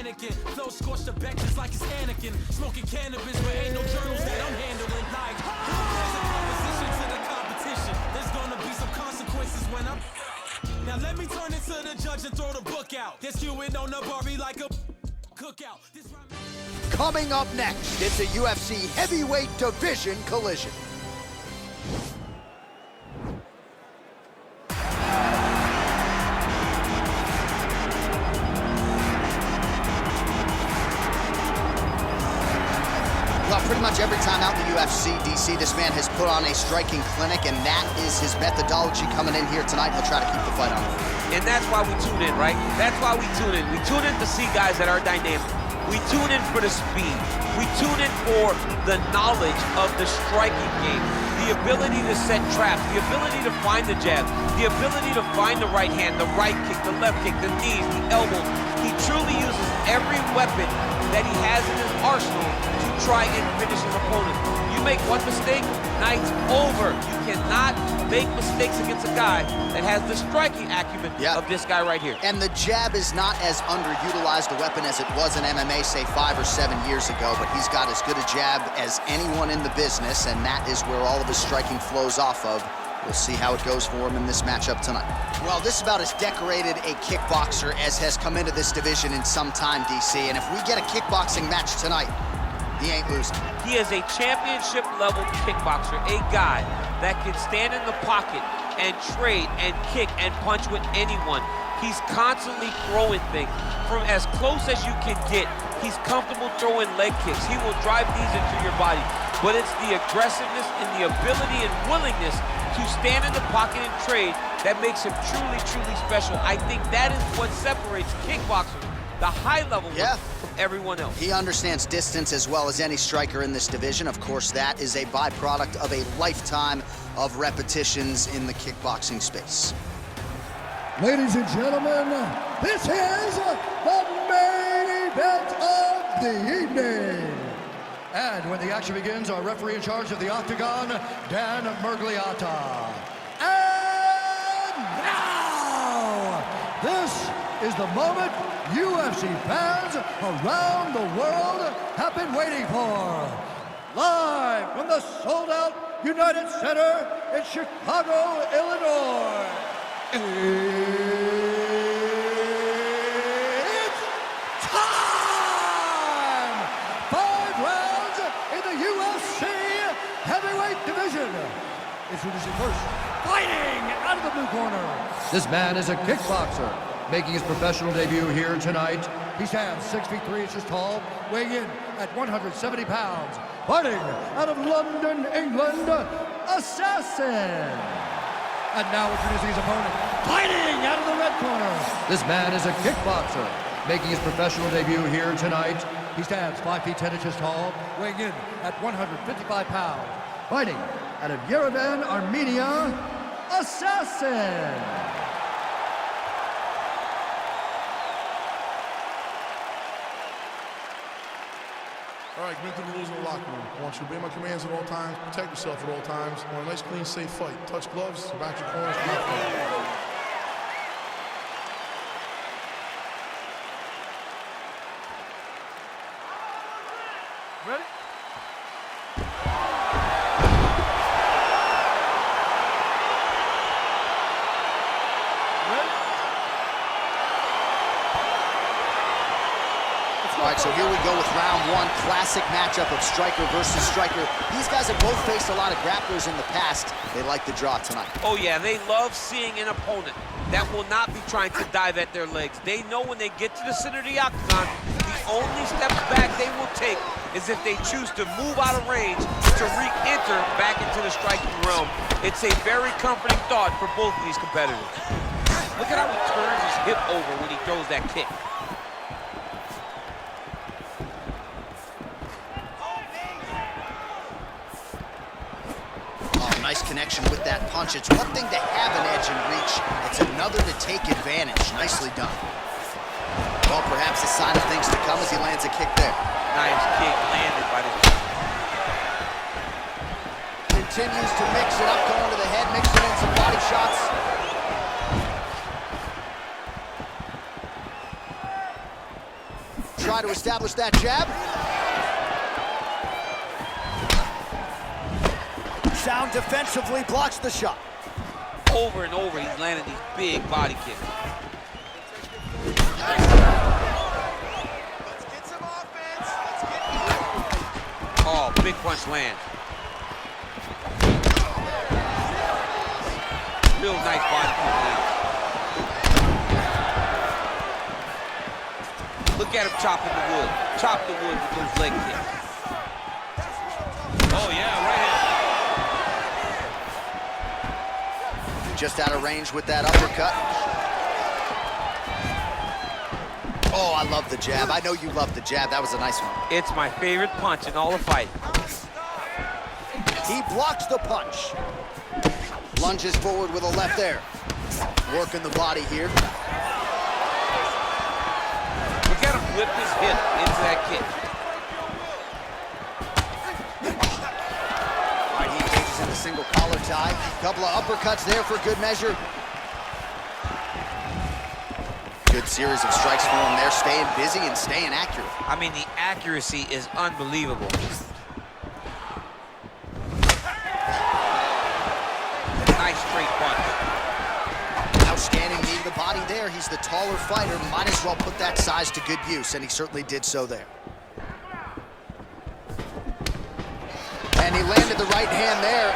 mannequin. Flow scorched the benches like it's Anakin. Smoking cannabis, but ain't no journals that I'm handling. Like, there's a proposition to the competition. There's gonna be some consequences when I'm. Now let me turn it to the judge and throw the book out. They're skewing on the Barbie like a cookout. Coming up next, it's a UFC heavyweight division collision. Well, pretty much every time out in the UFC, DC, this man has put on a striking clinic, and that is his methodology coming in here tonight. He'll try to keep the fight on. And that's why we tune in, right? That's why we tune in. We tune in to see guys that are dynamic. We tune in for the speed. We tune in for the knowledge of the striking game, the ability to set traps, the ability to find the jab, the ability to find the right hand, the right kick, the left kick, the knees, the elbows. He truly uses every weapon that he has in his arsenal to try and finish his opponent. You make one mistake, night's over. You cannot make mistakes against a guy that has the striking acumen of this guy right here. And the jab is not as underutilized a weapon as it was in MMA, say 5 or 7 years ago, but he's got as good a jab as anyone in the business, and that is where all of his striking flows off of. We'll see how it goes for him in this matchup tonight. Well, this is about as decorated a kickboxer as has come into this division in some time, DC, and if we get a kickboxing match tonight, he ain't losing. He is a championship-level kickboxer, a guy that can stand in the pocket and trade and kick and punch with anyone. He's constantly throwing things from as close as you can get. He's comfortable throwing leg kicks. He will drive these into your body. But it's the aggressiveness and the ability and willingness to stand in the pocket and trade that makes him truly, truly special. I think that is what separates kickboxers, the high level from everyone else. He understands distance as well as any striker in this division. Of course, that is a byproduct of a lifetime of repetitions in the kickboxing space. Ladies and gentlemen, this is the main event of the evening. And when the action begins, our referee in charge of the Octagon, Dan Mergliata. And now, this is the moment UFC fans around the world have been waiting for. Live from the sold-out United Center in Chicago, Illinois. It's time! 5 rounds in the UFC heavyweight division. Introducing first, fighting out of the blue corner. This man is a kickboxer, making his professional debut here tonight. He stands 6 feet 3 inches tall, weighing in at 170 pounds. Fighting out of London, England, Assassin. And now introducing his opponent, fighting out of the red corner. This man is a kickboxer, making his professional debut here tonight. He stands 5 feet 10 inches tall, weighing in at 155 pounds. Fighting out of Yerevan, Armenia, Assassin. All right, come into the rules of the locker room. I want you to obey my commands at all times, protect yourself at all times. I want a nice, clean, safe fight. Touch gloves, back your corners, not fight. Ready? All right, so here we go with round 1, classic matchup of striker versus striker. These guys have both faced a lot of grapplers in the past. They like the draw tonight. Oh yeah, they love seeing an opponent that will not be trying to dive at their legs. They know when they get to the center of the octagon, the only steps back they will take is if they choose to move out of range to re-enter back into the striking realm. It's a very comforting thought for both of these competitors. Look at how he turns his hip over when he throws that kick. Nice connection with that punch. It's one thing to have an edge and reach. It's another to take advantage. Nicely done. Well, perhaps a sign of things to come as he lands a kick there. Nice kick landed by this. Continues to mix it up, going to the head, mixing in some body shots. try to establish that jab. Sound defensively blocks the shot. Over and over, he's landing these big body kicks. Let's get some offense. Let's get. Oh, big punch lands. Real nice body kick land. Look at him chopping the wood. Chop the wood with those leg kicks. Oh yeah, right hand. Just out of range with that uppercut. Oh, I love the jab. I know you love the jab. That was a nice one. It's my favorite punch in all the fight. He blocks the punch. Lunges forward with a left there. Working the body here. Look at him whip his hip into that kick. All right, he engages in the single collar tie. Couple of uppercuts there for good measure. Good series of strikes for him there, staying busy and staying accurate. I mean, the accuracy is unbelievable. Nice straight punch. Outstanding knee to the body there. He's the taller fighter. Might as well put that size to good use, and he certainly did so there. And he landed the right hand there.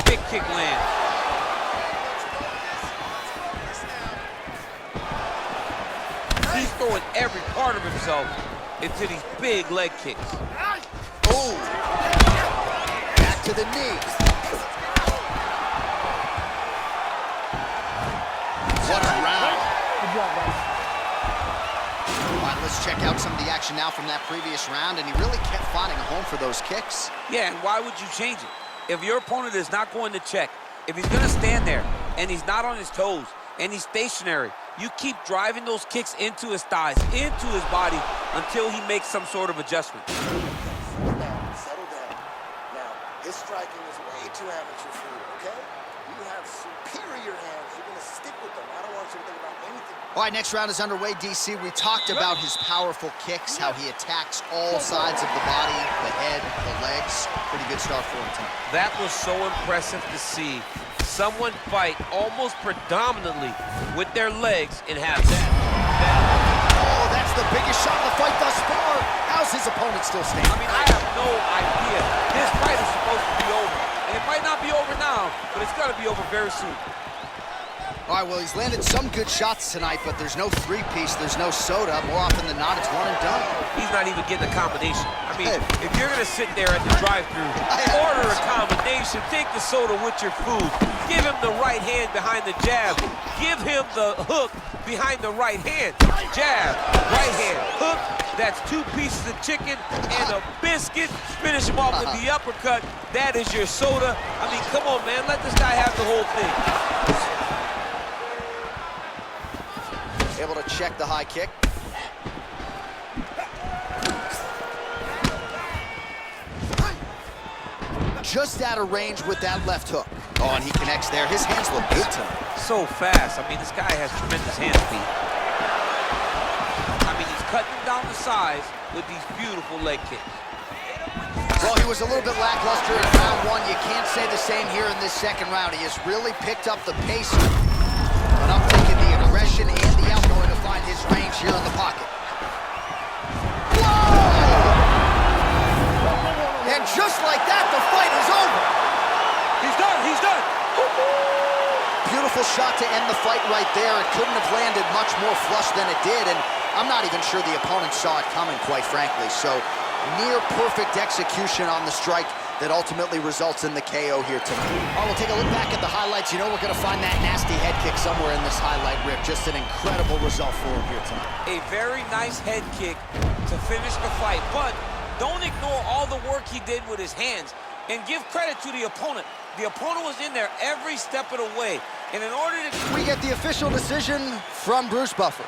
Big kick land. He's throwing every part of himself into these big leg kicks. Oh! Back to the knee. What a round. Good job, guys. All right, let's check out some of the action now from that previous round, and he really kept finding a home for those kicks. Yeah, and why would you change it? If your opponent is not going to check, if he's going to stand there and he's not on his toes and he's stationary, you keep driving those kicks into his thighs, into his body, until he makes some sort of adjustment. Settle down. Settle down. Now, his striking is way too amateur for you, okay? You have superior hands. You're going to stick with them. I don't want you to think about anything. All right, next round is underway, DC. We talked about his powerful kicks, how he attacks all sides of the body, the head, the legs. Pretty good start for him tonight. That was so impressive to see. Someone fight almost predominantly with their legs and have that. Oh, that's the biggest shot of the fight thus far. How's his opponent still standing? I mean, I have no idea. This fight is supposed to be over. And it might not be over now, but it's going to be over very soon. All right, well, he's landed some good shots tonight, but there's no three-piece, there's no soda. More often than not, it's one and done. He's not even getting a combination. I mean, if you're going to sit there at the drive-thru, order a combination, take the soda with your food, give him the right hand behind the jab, give him the hook behind the right hand, jab, right hand, hook, that's 2 pieces of chicken and a biscuit, finish him off with the uppercut, that is your soda. I mean, come on, man, let this guy have the whole thing. Able to check the high kick. Just out of range with that left hook. Oh, and he connects there. His hands look good tonight. So fast. I mean, this guy has tremendous hand speed. I mean, he's cutting down the size with these beautiful leg kicks. Well, he was a little bit lackluster in round one. You can't say the same here in this second round. He has really picked up the pace. But I'm thinking the aggression and the outgoing to find his range here in the pocket. Whoa! And just like that, the fight is over. He's done. He's done. Beautiful shot to end the fight right there. It couldn't have landed much more flush than it did, and I'm not even sure the opponent saw it coming, quite frankly. So near perfect execution on the strike that ultimately results in the KO here tonight. All right, we'll take a look back at the highlights. You know we're going to find that nasty head kick somewhere in this highlight rip. Just an incredible result for him here tonight. A very nice head kick to finish the fight, but don't ignore all the work he did with his hands, and give credit to the opponent. The opponent was in there every step of the way, and in order to... We get the official decision from Bruce Buffer.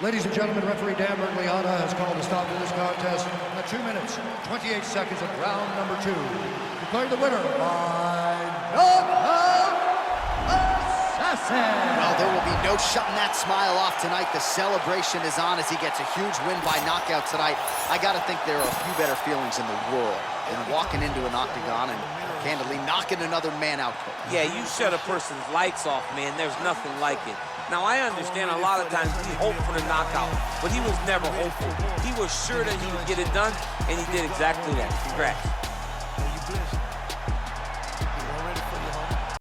Ladies and gentlemen, referee Dan Bergliana has called a stop to this contest at 2 minutes, 28 seconds of round number 2. Declaring the winner by knockout assassin. 10. Well, there will be no shutting that smile off tonight. The celebration is on as he gets a huge win by knockout tonight. I got to think there are a few better feelings in the world than walking into an octagon and candidly knocking another man out. Yeah, you shut a person's lights off, man. There's nothing like it. Now, I understand a lot of times we hope for the knockout, but he was never hopeful. He was sure that he would get it done, and he did exactly that. Congrats.